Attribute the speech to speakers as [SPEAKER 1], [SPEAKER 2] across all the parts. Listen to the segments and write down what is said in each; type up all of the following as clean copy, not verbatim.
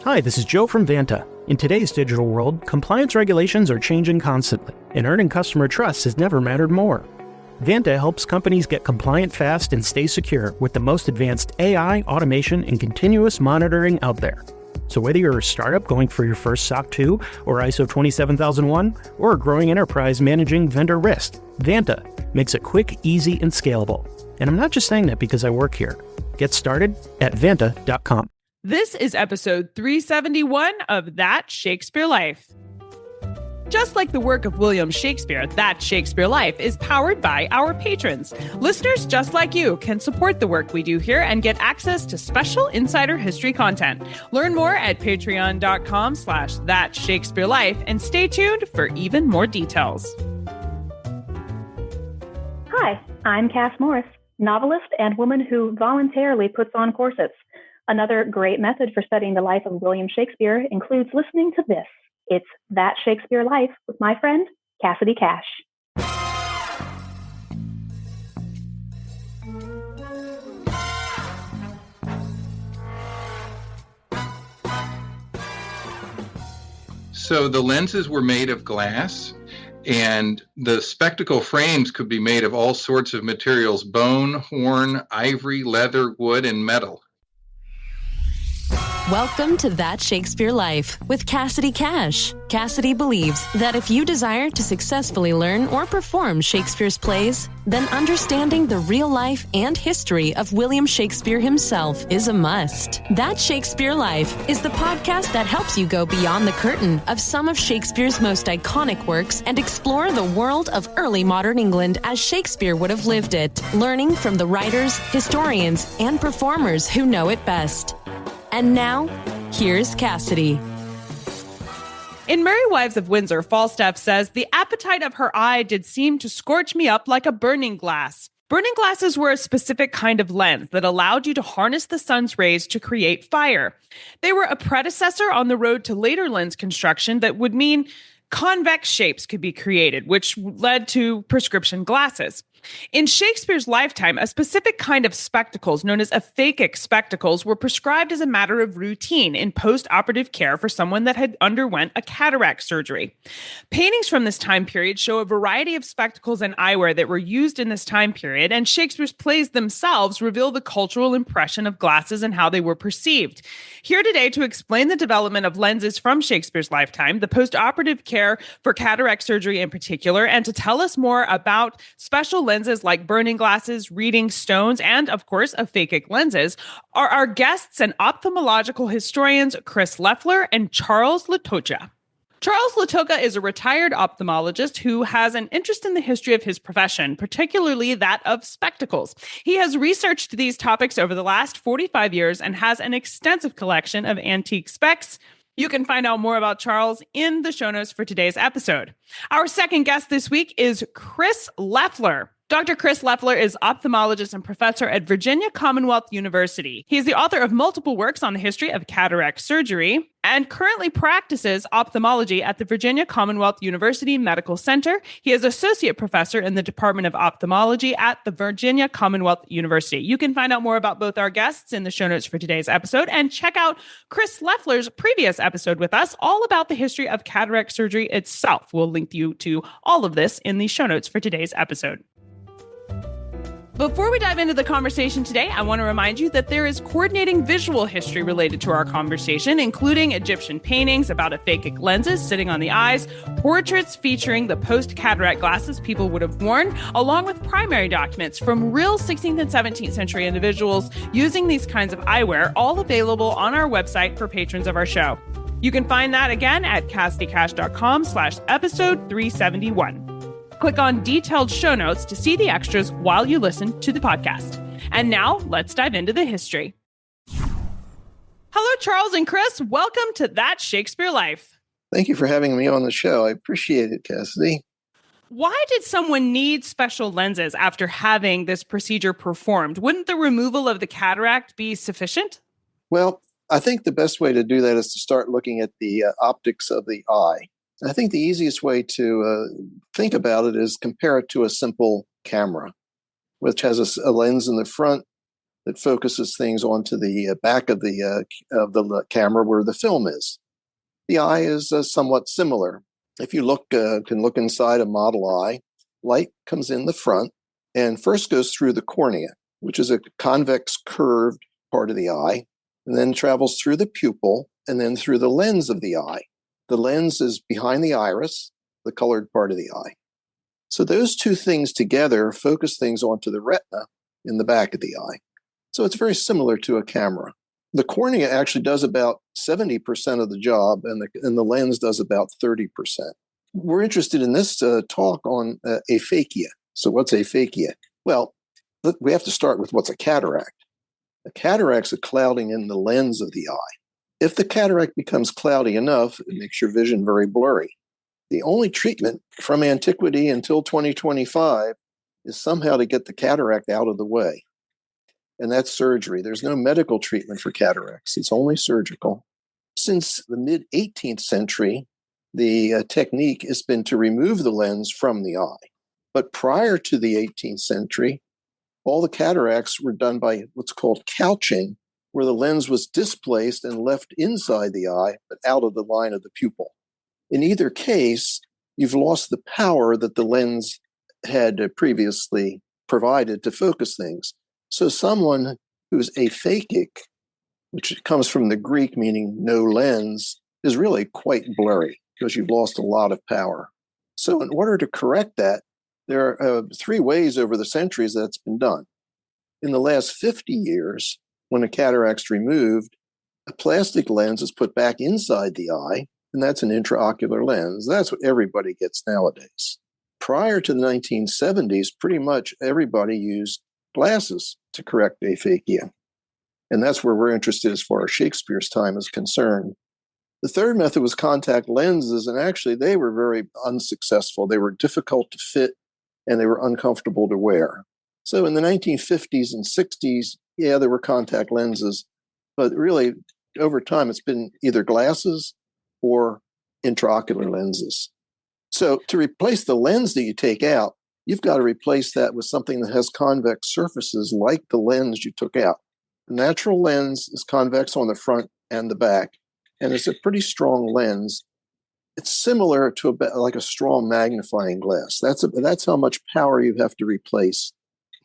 [SPEAKER 1] Hi, this is Joe from Vanta. In today's digital world, compliance regulations are changing constantly, and earning customer trust has never mattered more. Vanta helps companies get compliant fast and stay secure with the most advanced AI, automation, and continuous monitoring out there. So whether you're a startup going for your first SOC 2 or ISO 27001, or a growing enterprise managing vendor risk, Vanta makes it quick, easy, and scalable. And I'm not just saying that because I work here. Get started at vanta.com.
[SPEAKER 2] This is episode 371 of That Shakespeare Life. Just like the work of William Shakespeare, That Shakespeare Life is powered by our patrons. Listeners just like you can support the work we do here and get access to special insider history content. Learn more at patreon.com/thatshakespearelife and stay tuned for even more details.
[SPEAKER 3] Hi, I'm Cass Morris, novelist and woman who voluntarily puts on corsets. Another great method for studying the life of William Shakespeare includes listening to this. It's That Shakespeare Life with my friend, Cassidy Cash.
[SPEAKER 4] So the lenses were made of glass, and the spectacle frames could be made of all sorts of materials: bone, horn, ivory, leather, wood, and metal.
[SPEAKER 5] Welcome to That Shakespeare Life with Cassidy Cash. Cassidy believes that if you desire to successfully learn or perform Shakespeare's plays, then understanding the real life and history of William Shakespeare himself is a must. That Shakespeare Life is the podcast that helps you go beyond the curtain of some of Shakespeare's most iconic works and explore the world of early modern England as Shakespeare would have lived it, learning from the writers, historians, and performers who know it best. And now, here's Cassidy.
[SPEAKER 2] In Merry Wives of Windsor, Falstaff says, "The appetite of her eye did seem to scorch me up like a burning glass." Burning glasses were a specific kind of lens that allowed you to harness the sun's rays to create fire. They were a predecessor on the road to later lens construction that would mean convex shapes could be created, which led to prescription glasses. In Shakespeare's lifetime, a specific kind of spectacles known as aphakic spectacles were prescribed as a matter of routine in post-operative care for someone that had underwent a cataract surgery. Paintings from this time period show a variety of spectacles and eyewear that were used in this time period, and Shakespeare's plays themselves reveal the cultural impression of glasses and how they were perceived. Here today to explain the development of lenses from Shakespeare's lifetime, the post-operative care for cataract surgery in particular, and to tell us more about special lenses like burning glasses, reading stones, and of course, aphakic lenses, are our guests and ophthalmological historians Chris Leffler and Charles Letocha. Charles Letocha is a retired ophthalmologist who has an interest in the history of his profession, particularly that of spectacles. He has researched these topics over the last 45 years and has an extensive collection of antique specs. You can find out more about Charles in the show notes for today's episode. Our second guest this week is Chris Leffler. Dr. Chris Leffler is ophthalmologist and professor at Virginia Commonwealth University. He is the author of multiple works on the history of cataract surgery and currently practices ophthalmology at the Virginia Commonwealth University Medical Center. He is associate professor in the Department of Ophthalmology at the Virginia Commonwealth University. You can find out more about both our guests in the show notes for today's episode and check out Chris Leffler's previous episode with us, all about the history of cataract surgery itself. We'll link you to all of this in the show notes for today's episode. Before we dive into the conversation today, I want to remind you that there is coordinating visual history related to our conversation, including Egyptian paintings about aphakic lenses sitting on the eyes, portraits featuring the post-cataract glasses people would have worn, along with primary documents from real 16th and 17th century individuals using these kinds of eyewear, all available on our website for patrons of our show. You can find that again at cassidycash.com/episode 371. Click on detailed show notes to see the extras while you listen to the podcast. And now let's dive into the history. Hello, Charles and Chris. Welcome to That Shakespeare Life.
[SPEAKER 6] Thank you for having me on the show. I appreciate it, Cassidy.
[SPEAKER 2] Why did someone need special lenses after having this procedure performed? Wouldn't the removal of the cataract be sufficient?
[SPEAKER 6] Well, I think the best way to do that is to start looking at the optics of the eye. I think the easiest way to think about it is compare it to a simple camera, which has a lens in the front that focuses things onto the back of the camera where the film is. The eye is somewhat similar. If you can look inside a model eye, light comes in the front and first goes through the cornea, which is a convex curved part of the eye, and then travels through the pupil and then through the lens of the eye. The lens is behind the iris, the colored part of the eye. So those two things together focus things onto the retina in the back of the eye. So it's very similar to a camera. The cornea actually does about 70% of the job, and the lens does about 30%. We're interested in this talk on aphakia. So what's aphakia? Well, we have to start with what's a cataract. A cataract's a clouding in the lens of the eye. If the cataract becomes cloudy enough, it makes your vision very blurry. The only treatment from antiquity until 2025 is somehow to get the cataract out of the way. And that's surgery. There's no medical treatment for cataracts. It's only surgical. Since the mid-18th century, the technique has been to remove the lens from the eye. But prior to the 18th century, all the cataracts were done by what's called couching, where the lens was displaced and left inside the eye, but out of the line of the pupil. In either case, you've lost the power that the lens had previously provided to focus things. So someone who's aphakic, which comes from the Greek meaning no lens, is really quite blurry because you've lost a lot of power. So in order to correct that, there are three ways over the centuries that's been done. In the last 50 years, when a cataract's removed, a plastic lens is put back inside the eye, and that's an intraocular lens. That's what everybody gets nowadays. Prior to the 1970s, pretty much everybody used glasses to correct aphakia. And that's where we're interested as far as Shakespeare's time is concerned. The third method was contact lenses, and actually they were very unsuccessful. They were difficult to fit, and they were uncomfortable to wear. So in the 1950s and 60s, yeah, there were contact lenses, but really over time it's been either glasses or intraocular lenses. So to replace the lens that you take out, you've got to replace that with something that has convex surfaces like the lens you took out. The natural lens is convex on the front and the back, and it's a pretty strong lens. It's similar to like a strong magnifying glass. That's how much power you have to replace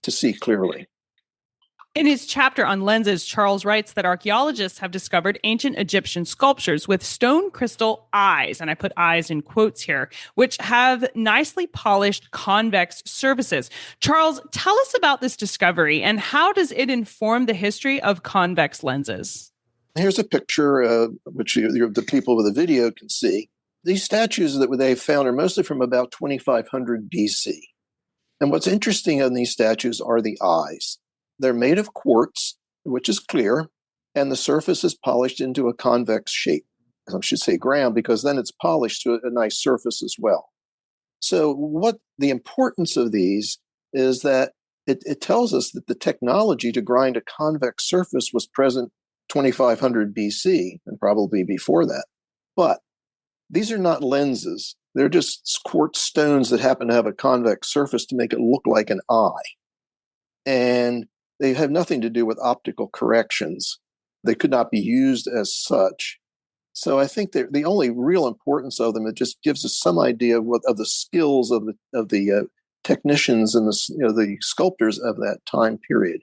[SPEAKER 6] to see clearly.
[SPEAKER 2] In his chapter on lenses, Charles writes that archaeologists have discovered ancient Egyptian sculptures with stone crystal eyes, and I put eyes in quotes here, which have nicely polished convex surfaces. Charles, tell us about this discovery and how does it inform the history of convex lenses?
[SPEAKER 6] Here's a picture, which the people with the video can see. These statues that they found are mostly from about 2500 BC. And what's interesting in these statues are the eyes. They're made of quartz, which is clear, and the surface is polished into a convex shape. I should say ground, because then it's polished to a nice surface as well. So what the importance of these is that it tells us that the technology to grind a convex surface was present 2500 BC and probably before that. But these are not lenses. They're just quartz stones that happen to have a convex surface to make it look like an eye. And they have nothing to do with optical corrections. They could not be used as such. So I think the only real importance of them, it just gives us some idea of the skills of the technicians and the sculptors of that time period.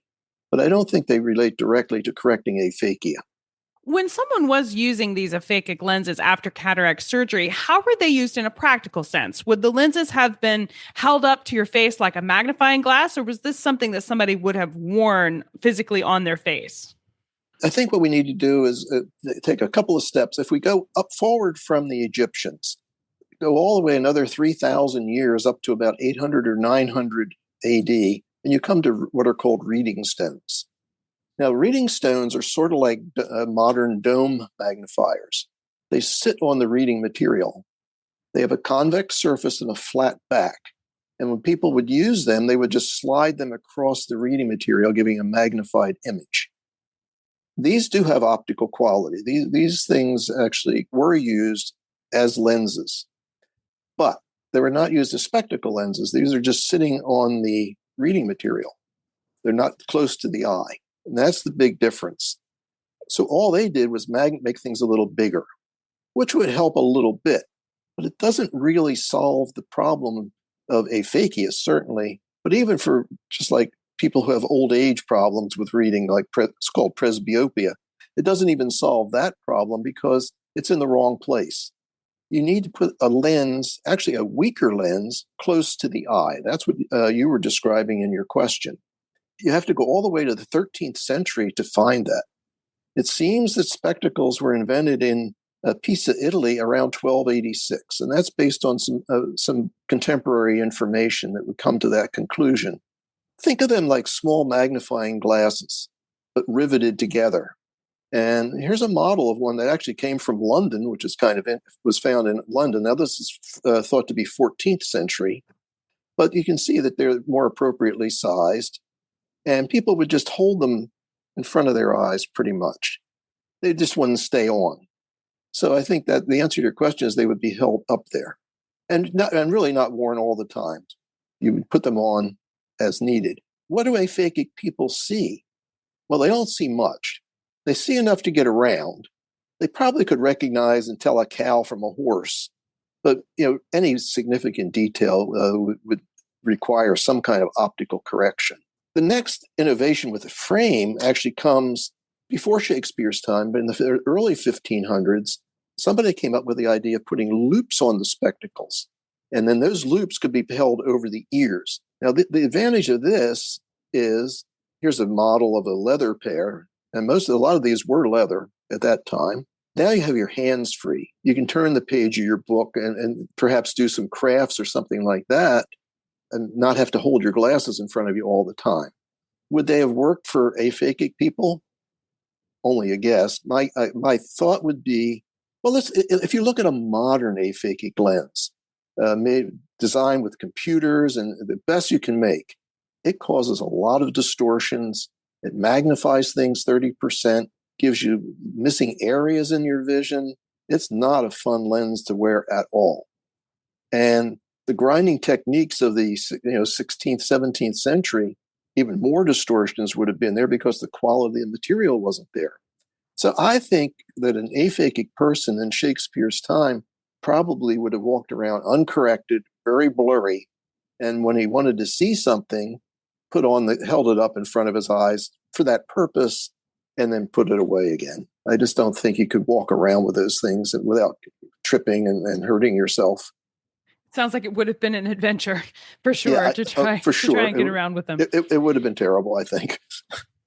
[SPEAKER 6] But I don't think they relate directly to correcting aphakia.
[SPEAKER 2] When someone was using these aphakic lenses after cataract surgery, how were they used in a practical sense? Would the lenses have been held up to your face like a magnifying glass, or was this something that somebody would have worn physically on their face?
[SPEAKER 6] I think what we need to do is take a couple of steps. If we go up forward from the Egyptians, go all the way another 3,000 years up to about 800 or 900 AD, and you come to what are called reading stones. Now, reading stones are sort of like modern dome magnifiers. They sit on the reading material. They have a convex surface and a flat back. And when people would use them, they would just slide them across the reading material, giving a magnified image. These do have optical quality. These things actually were used as lenses, but they were not used as spectacle lenses. These are just sitting on the reading material. They're not close to the eye. And that's the big difference. So all they did was make things a little bigger, which would help a little bit, but it doesn't really solve the problem of aphakia, certainly. But even for just like people who have old age problems with reading, like it's called presbyopia, it doesn't even solve that problem because it's in the wrong place. You need to put a lens, actually a weaker lens, close to the eye. That's what you were describing in your question. You have to go all the way to the 13th century to find that. It seems that spectacles were invented in Pisa, Italy, around 1286, and that's based on some contemporary information that would come to that conclusion. Think of them like small magnifying glasses, but riveted together. And here's a model of one that actually came from London, which is was found in London. Now, this is thought to be 14th century, but you can see that they're more appropriately sized, and people would just hold them in front of their eyes pretty much. They just wouldn't stay on. So I think that the answer to your question is they would be held up there and really not worn all the time. You would put them on as needed. What do aphakic people see? Well, they don't see much. They see enough to get around. They probably could recognize and tell a cow from a horse, but any significant detail would require some kind of optical correction. The next innovation with the frame actually comes before Shakespeare's time, but in the early 1500s, somebody came up with the idea of putting loops on the spectacles, and then those loops could be held over the ears. Now, the advantage of this is, here's a model of a leather pair, and a lot of these were leather at that time. Now you have your hands free. You can turn the page of your book and perhaps do some crafts or something like that, and not have to hold your glasses in front of you all the time. Would they have worked for aphakic people? Only a guess. My thought would be, well, if you look at a modern aphakic lens, designed with computers and the best you can make, it causes a lot of distortions. It magnifies things 30%, gives you missing areas in your vision. It's not a fun lens to wear at all. And the grinding techniques of the 16th, 17th century, even more distortions would have been there because the quality of the material wasn't there. So I think that an aphakic person in Shakespeare's time probably would have walked around uncorrected, very blurry, and when he wanted to see something, held it up in front of his eyes for that purpose, and then put it away again. I just don't think you could walk around with those things without tripping and hurting yourself.
[SPEAKER 2] Sounds like it would have been an adventure for sure to try and get around with them.
[SPEAKER 6] It would have been terrible, I think.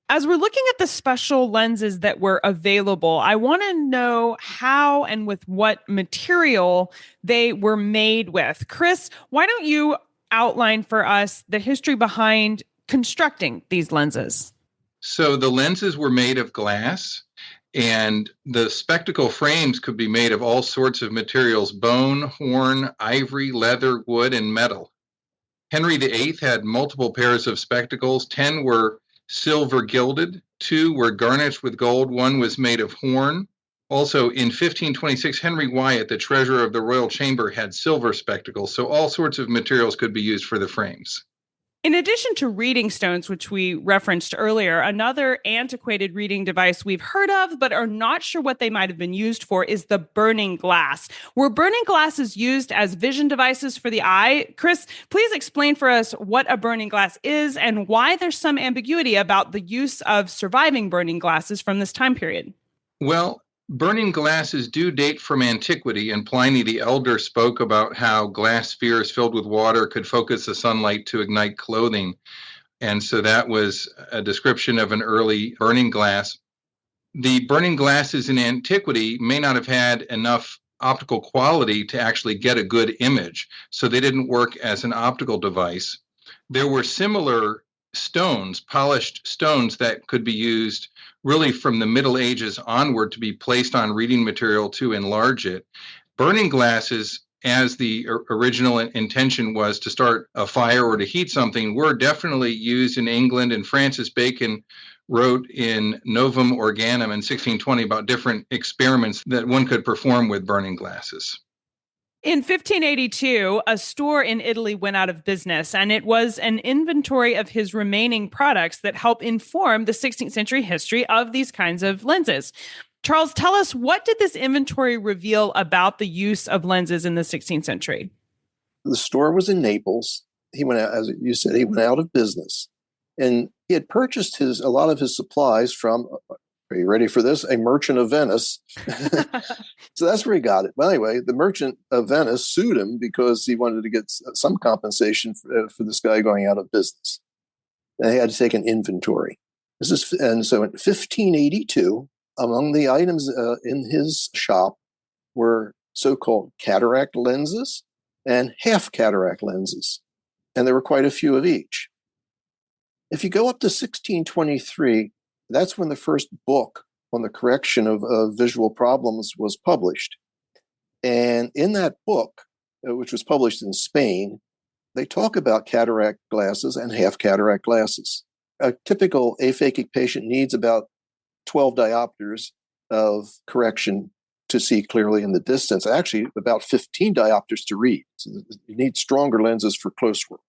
[SPEAKER 2] As we're looking at the special lenses that were available, I want to know how and with what material they were made with. Chris, why don't you outline for us the history behind constructing these lenses?
[SPEAKER 4] So the lenses were made of glass, and the spectacle frames could be made of all sorts of materials: bone, horn, ivory, leather, wood, and metal. Henry VIII had multiple pairs of spectacles. 10 were silver gilded, 2 were garnished with gold, 1 was made of horn. Also, in 1526, Henry Wyatt, the treasurer of the royal chamber, had silver spectacles. So all sorts of materials could be used for the frames.
[SPEAKER 2] In addition to reading stones, which we referenced earlier, another antiquated reading device we've heard of but are not sure what they might have been used for is the burning glass. Were burning glasses used as vision devices for the eye? Chris, please explain for us what a burning glass is and why there's some ambiguity about the use of surviving burning glasses from this time period.
[SPEAKER 4] Well, burning glasses do date from antiquity, and Pliny the Elder spoke about how glass spheres filled with water could focus the sunlight to ignite clothing. And so that was a description of an early burning glass. The burning glasses in antiquity may not have had enough optical quality to actually get a good image, so they didn't work as an optical device. There were similar stones, polished stones, that could be used really from the Middle Ages onward to be placed on reading material to enlarge it. Burning glasses, as the original intention was to start a fire or to heat something, were definitely used in England, and Francis Bacon wrote in Novum Organum in 1620 about different experiments that one could perform with burning glasses.
[SPEAKER 2] In 1582, a store in Italy went out of business, and it was an inventory of his remaining products that help inform the 16th century history of these kinds of lenses. Charles, tell us, what did this inventory reveal about the use of lenses in the 16th century?
[SPEAKER 6] The store was in Naples. He went out, as you said, he went out of business. And he had purchased a lot of his supplies from, are you ready for this? A merchant of Venice. So that's where he got it. Well, anyway, the merchant of Venice sued him because he wanted to get some compensation for this guy going out of business. And he had to take an inventory. And so in 1582, among the items in his shop were so-called cataract lenses and half cataract lenses. And there were quite a few of each. If you go up to 1623, that's when the first book on the correction of visual problems was published. And in that book, which was published in Spain, they talk about cataract glasses and half cataract glasses. A typical aphakic patient needs about 12 diopters of correction to see clearly in the distance, actually about 15 diopters to read. So you need stronger lenses for close work.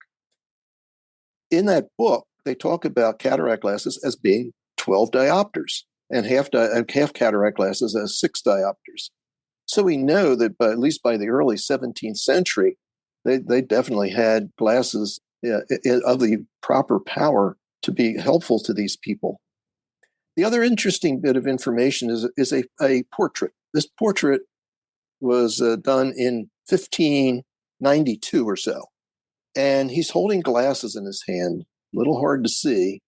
[SPEAKER 6] In that book, they talk about cataract glasses as being 12 diopters and half cataract glasses as 6 diopters. So we know that at least by the early 17th century, they definitely had glasses of the proper power to be helpful to these people. The other interesting bit of information is a portrait. This portrait was done in 1592 or so. And he's holding glasses in his hand, a little hard to see.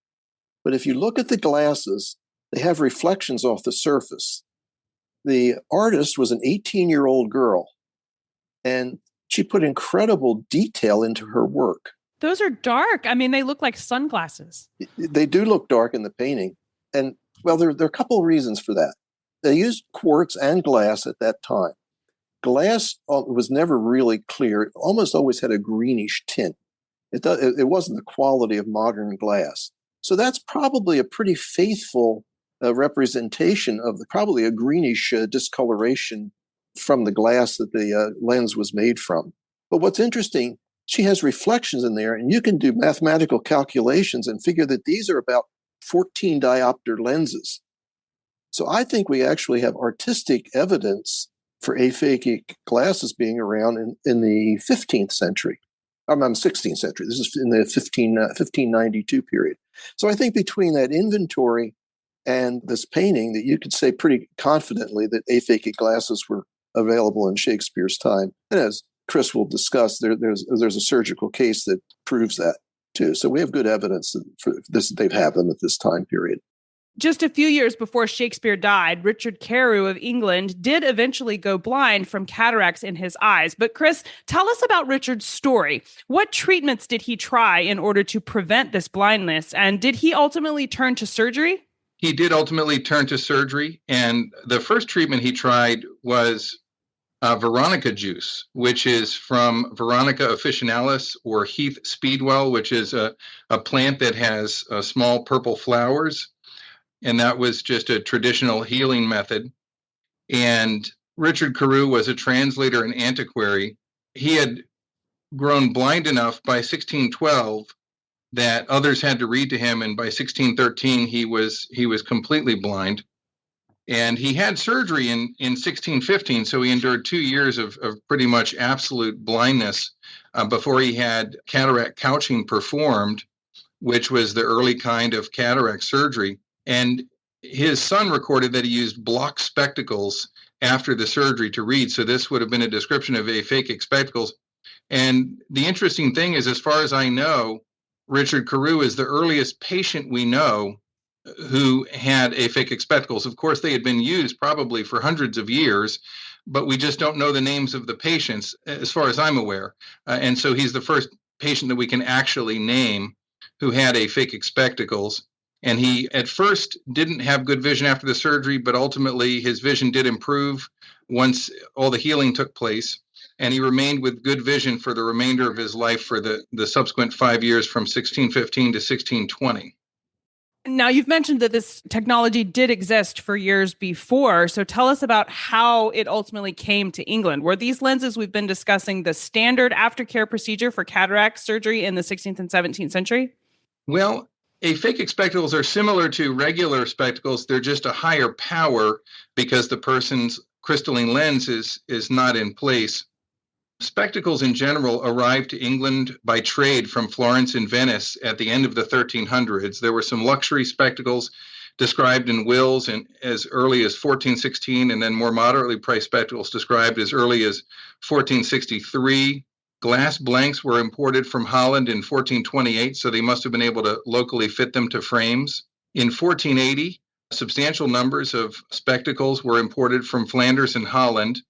[SPEAKER 6] But if you look at the glasses, they have reflections off the surface. The artist was an 18-year-old girl, and she put incredible detail into her work.
[SPEAKER 2] Those are dark. I mean, they look like sunglasses.
[SPEAKER 6] They do look dark in the painting. And, well, there are a couple of reasons for that. They used quartz and glass at that time. Glass was never really clear. It almost always had a greenish tint. It wasn't the quality of modern glass. So that's probably a pretty faithful representation of probably a greenish discoloration from the glass that the lens was made from. But what's interesting, she has reflections in there, and you can do mathematical calculations and figure that these are about 14 diopter lenses. So I think we actually have artistic evidence for aphakic glasses being around in the 15th century. I'm 16th century. This is in the 1592 period. So I think between that inventory and this painting that you could say pretty confidently that aphakic glasses were available in Shakespeare's time. And as Chris will discuss, there's a surgical case that proves that too. So we have good evidence for this, they have them at this time period.
[SPEAKER 2] Just a few years before Shakespeare died, Richard Carew of England did eventually go blind from cataracts in his eyes. But Chris, tell us about Richard's story. What treatments did he try in order to prevent this blindness? And did he ultimately turn to surgery?
[SPEAKER 4] He did ultimately turn to surgery. And the first treatment he tried was Veronica juice, which is from Veronica officinalis or Heath speedwell, which is a plant that has small purple flowers. And that was just a traditional healing method. And Richard Carew was a translator and antiquary. He had grown blind enough by 1612 that others had to read to him. And by 1613, he was completely blind. And he had surgery in 1615. So he endured 2 years of pretty much absolute blindness before he had cataract couching performed, which was the early kind of cataract surgery. And his son recorded that he used block spectacles after the surgery to read. So this would have been a description of aphakic spectacles. And the interesting thing is, as far as I know, Richard Carew is the earliest patient we know who had aphakic spectacles. Of course, they had been used probably for hundreds of years, but we just don't know the names of the patients, as far as I'm aware. And so he's the first patient that we can actually name who had aphakic spectacles. And he at first didn't have good vision after the surgery, but ultimately his vision did improve once all the healing took place. And he remained with good vision for the remainder of his life for the subsequent 5 years from 1615 to 1620.
[SPEAKER 2] Now, you've mentioned that this technology did exist for years before. So tell us about how it ultimately came to England. Were these lenses we've been discussing the standard aftercare procedure for cataract surgery in the 16th and 17th century?
[SPEAKER 4] Well, aphakic spectacles are similar to regular spectacles. They're just a higher power because the person's crystalline lens is not in place. Spectacles in general arrived to England by trade from Florence and Venice at the end of the 1300s. There were some luxury spectacles described in wills as early as 1416, and then more moderately priced spectacles described as early as 1463. Glass blanks were imported from Holland in 1428, so they must have been able to locally fit them to frames. In 1480, substantial numbers of spectacles were imported from Flanders and Holland.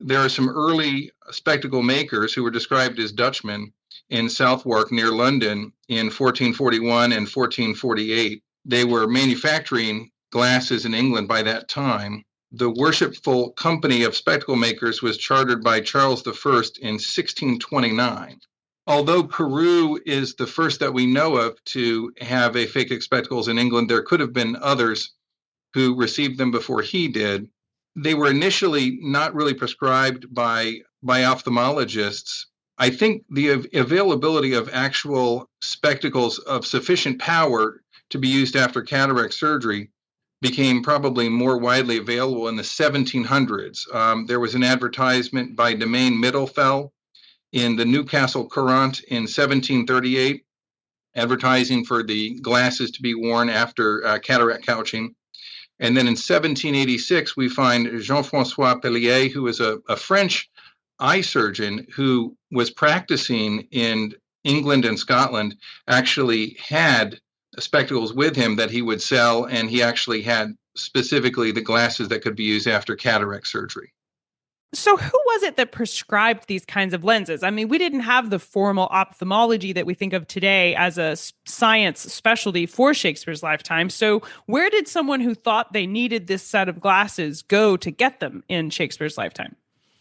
[SPEAKER 4] There are some early spectacle makers who were described as Dutchmen in Southwark near London in 1441 and 1448. They were manufacturing glasses in England by that time. The Worshipful Company of Spectacle Makers was chartered by Charles I in 1629. Although Peru is the first that we know of to have aphakic spectacles in England, there could have been others who received them before he did. They were initially not really prescribed by ophthalmologists. I think the availability of actual spectacles of sufficient power to be used after cataract surgery became probably more widely available in the 1700s. There was an advertisement by Domaine Middelfell in the Newcastle Courant in 1738, advertising for the glasses to be worn after cataract couching. And then in 1786, we find Jean-François Pellier, who was a French eye surgeon who was practicing in England and Scotland, actually had spectacles with him that he would sell, and he actually had specifically the glasses that could be used after cataract surgery.
[SPEAKER 2] So who was it that prescribed these kinds of lenses? I mean, we didn't have the formal ophthalmology that we think of today as a science specialty for Shakespeare's lifetime. So where did someone who thought they needed this set of glasses go to get them in Shakespeare's lifetime?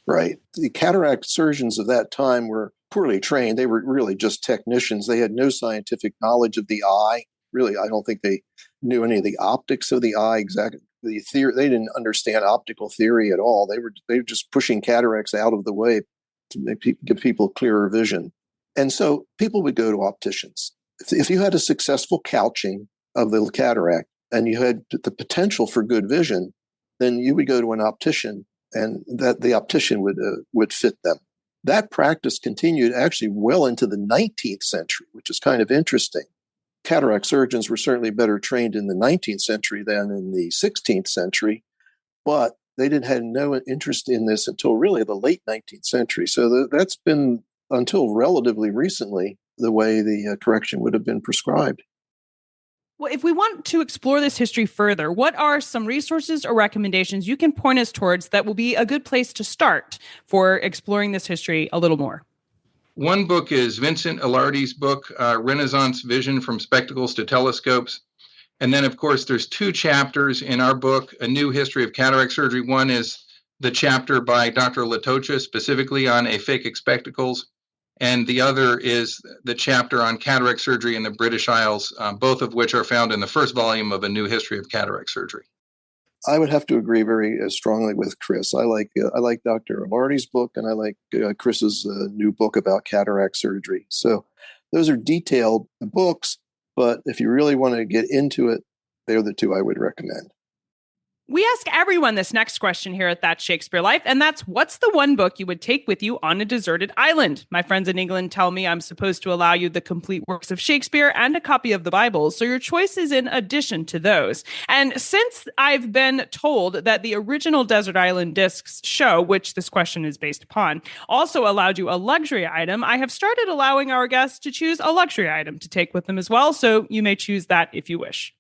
[SPEAKER 6] Right. The cataract surgeons of that time were poorly trained. They were really just technicians. They had no scientific knowledge of the eye. Really, I don't think they knew any of the optics of the eye exactly. The theory, they didn't understand optical theory at all. They were just pushing cataracts out of the way to give people clearer vision. And so people would go to opticians. If you had a successful couching of the cataract and you had the potential for good vision, then you would go to an optician, and that the optician would fit them. That practice continued actually well into the 19th century, which is kind of interesting. Cataract surgeons were certainly better trained in the 19th century than in the 16th century, but they had no interest in this until really the late 19th century. So that's been, until relatively recently, the way the correction would have been prescribed.
[SPEAKER 2] Well, if we want to explore this history further, what are some resources or recommendations you can point us towards that will be a good place to start for exploring this history a little more?
[SPEAKER 4] One book is Vincent Ilardi's book, Renaissance Vision from Spectacles to Telescopes. And then, of course, there's two chapters in our book, A New History of Cataract Surgery. One is the chapter by Dr. Letocha, specifically on aphakic spectacles. And the other is the chapter on cataract surgery in the British Isles, both of which are found in the first volume of A New History of Cataract Surgery.
[SPEAKER 6] I would have to agree very strongly with Chris. I like Dr. Ilardi's book, and I like Chris's new book about cataract surgery. So those are detailed books, but if you really want to get into it, they're the two I would recommend.
[SPEAKER 2] We ask everyone this next question here at That Shakespeare Life, and that's, what's the one book you would take with you on a deserted island? My friends in England tell me I'm supposed to allow you the complete works of Shakespeare and a copy of the Bible, so your choice is in addition to those. And since I've been told that the original Desert Island Discs show, which this question is based upon, also allowed you a luxury item, I have started allowing our guests to choose a luxury item to take with them as well, so you may choose that if you wish.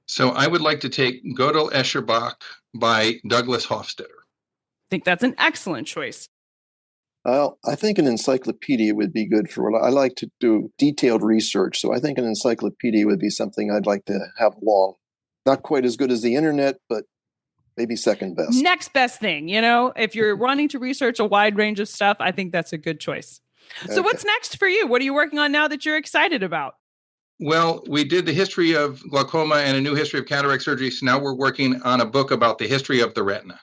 [SPEAKER 4] So I would like to take Gödel Escherbach by Douglas Hofstadter.
[SPEAKER 2] I think that's an excellent choice.
[SPEAKER 6] Well, I think an encyclopedia would be good for what I like to do detailed research. So I think an encyclopedia would be something I'd like to have along. Not quite as good as the internet, but maybe second best.
[SPEAKER 2] Next best thing, if you're wanting to research a wide range of stuff, I think that's a good choice. So What's next for you? What are you working on now that you're excited about?
[SPEAKER 4] Well, we did the history of glaucoma and a new history of cataract surgery. So now we're working on a book about the history of the retina.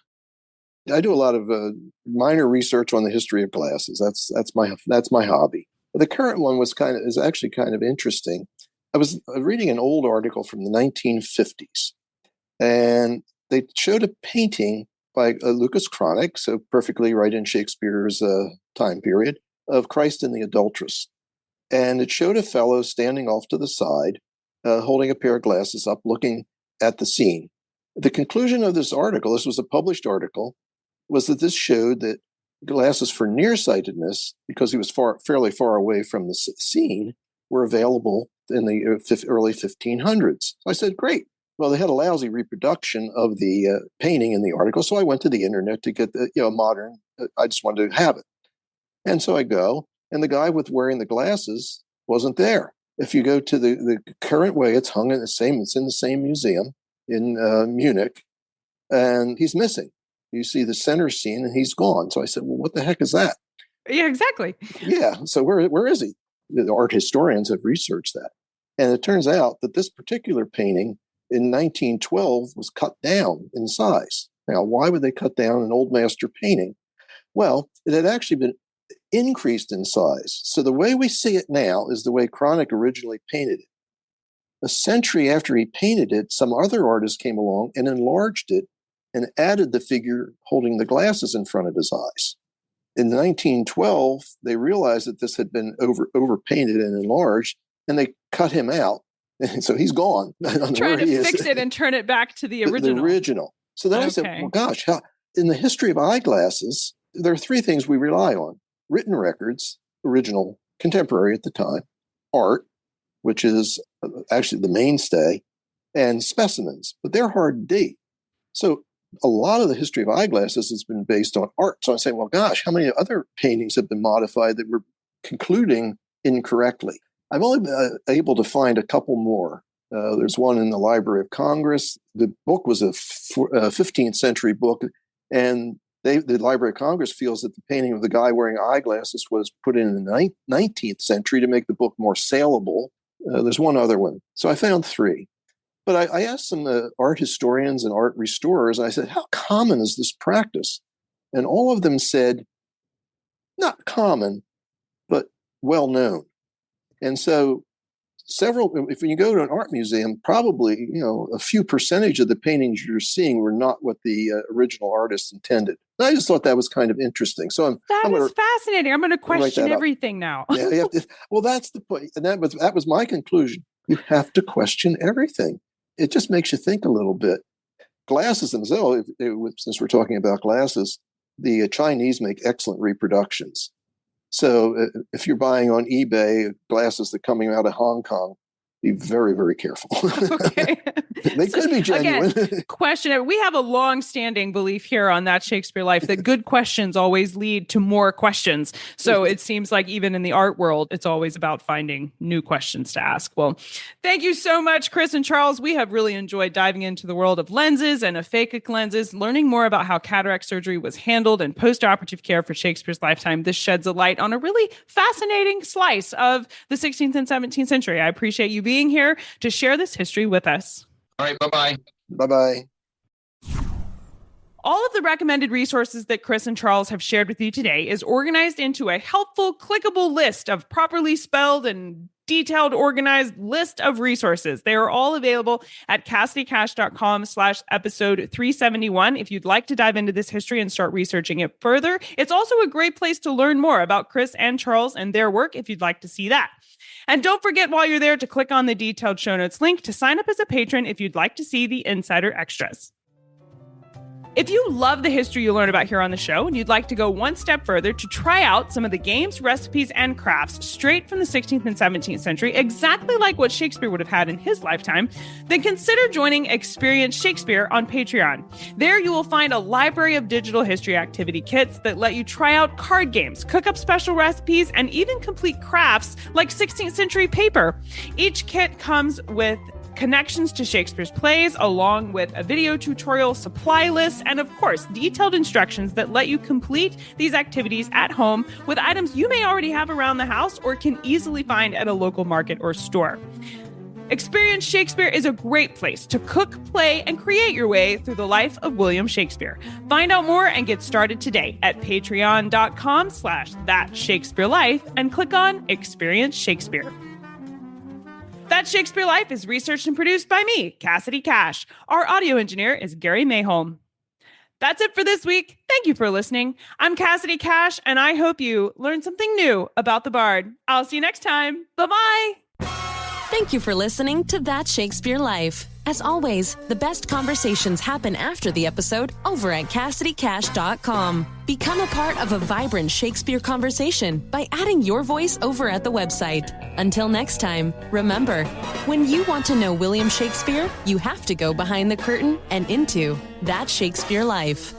[SPEAKER 6] I do a lot of minor research on the history of glasses. That's my hobby. The current one is actually kind of interesting. I was reading an old article from the 1950s, and they showed a painting by Lucas Cranach, so perfectly right in Shakespeare's time period, of Christ and the Adulteress. And it showed a fellow standing off to the side, holding a pair of glasses up, looking at the scene. The conclusion of this article, this was a published article, was that this showed that glasses for nearsightedness, because he was fairly far away from the scene, were available in the early 1500s. So I said, great. Well, they had a lousy reproduction of the painting in the article, so I went to the internet to get the modern. I just wanted to have it, and so I go, and the guy wearing the glasses wasn't there. If you go to the current way, it's hung in the same. It's in the same museum in Munich, and he's missing. You see the center scene, and he's gone. So I said, well, what the heck is that?
[SPEAKER 2] Yeah, exactly.
[SPEAKER 6] Yeah. So where is he? The art historians have researched that. And it turns out that this particular painting in 1912 was cut down in size. Now, why would they cut down an old master painting? Well, it had actually been increased in size. So the way we see it now is the way Cranach originally painted it. A century after he painted it, some other artist came along and enlarged it and added the figure holding the glasses in front of his eyes. In 1912, they realized that this had been overpainted and enlarged, and they cut him out. And so he's gone.
[SPEAKER 2] Trying to fix it and turn it back to the original.
[SPEAKER 6] The original. So then I said, well, gosh, in the history of eyeglasses, there are three things we rely on: written records, original, contemporary at the time, art, which is actually the mainstay, and specimens, but they're hard to date. So a lot of the history of eyeglasses has been based on art. So I'm saying, well, gosh, how many other paintings have been modified that we're concluding incorrectly? I've only been able to find a couple more. There's one in the Library of Congress. The book was a 15th century book, and the Library of Congress feels that the painting of the guy wearing eyeglasses was put in the 19th century to make the book more saleable. There's one other one. So I found three. But I asked some art historians and art restorers, and I said, how common is this practice? And all of them said, not common, but well known. And so if you go to an art museum, probably, a few percentage of the paintings you're seeing were not what the original artist intended. And I just thought that was kind of interesting. So
[SPEAKER 2] that is fascinating. I'm going to question everything now.
[SPEAKER 6] Yeah. Well, that's the point. And that was my conclusion. You have to question everything. It just makes you think a little bit. Glasses themselves, since we're talking about glasses, the Chinese make excellent reproductions. So if you're buying on eBay glasses that are coming out of Hong Kong, be very, very careful.
[SPEAKER 2] Okay.
[SPEAKER 6] They could be genuine.
[SPEAKER 2] Again, question it. We have a long-standing belief here on That Shakespeare Life that good questions always lead to more questions. So it seems like even in the art world, it's always about finding new questions to ask. Well, thank you so much, Chris and Charles. We have really enjoyed diving into the world of lenses and aphakic lenses, learning more about how cataract surgery was handled and post-operative care for Shakespeare's lifetime. This sheds a light on a really fascinating slice of the 16th and 17th century. I appreciate you being here to share this history with us.
[SPEAKER 4] All right, bye-bye.
[SPEAKER 6] Bye-bye.
[SPEAKER 2] All of the recommended resources that Chris and Charles have shared with you today is organized into a helpful, clickable list of properly spelled and detailed, organized list of resources. They are all available at CassidyCash.com/episode 371. If you'd like to dive into this history and start researching it further, it's also a great place to learn more about Chris and Charles and their work if you'd like to see that. And don't forget while you're there to click on the detailed show notes link to sign up as a patron if you'd like to see the insider extras. If you love the history you learn about here on the show and you'd like to go one step further to try out some of the games, recipes, and crafts straight from the 16th and 17th century, exactly like what Shakespeare would have had in his lifetime, then consider joining Experience Shakespeare on Patreon. There you will find a library of digital history activity kits that let you try out card games, cook up special recipes, and even complete crafts like 16th century paper. Each kit comes with connections to Shakespeare's plays, along with a video tutorial supply list, and of course, detailed instructions that let you complete these activities at home with items you may already have around the house or can easily find at a local market or store. Experience Shakespeare is a great place to cook, play, and create your way through the life of William Shakespeare. Find out more and get started today at patreon.com/thatshakespearelife and click on Experience Shakespeare. That Shakespeare Life is researched and produced by me, Cassidy Cash. Our audio engineer is Gary Mayholm. That's it for this week. Thank you for listening. I'm Cassidy Cash, and I hope you learned something new about the Bard. I'll see you next time. Bye-bye.
[SPEAKER 5] Thank you for listening to That Shakespeare Life. As always, the best conversations happen after the episode over at CassidyCash.com. Become a part of a vibrant Shakespeare conversation by adding your voice over at the website. Until next time, remember, when you want to know William Shakespeare, you have to go behind the curtain and into That Shakespeare Life.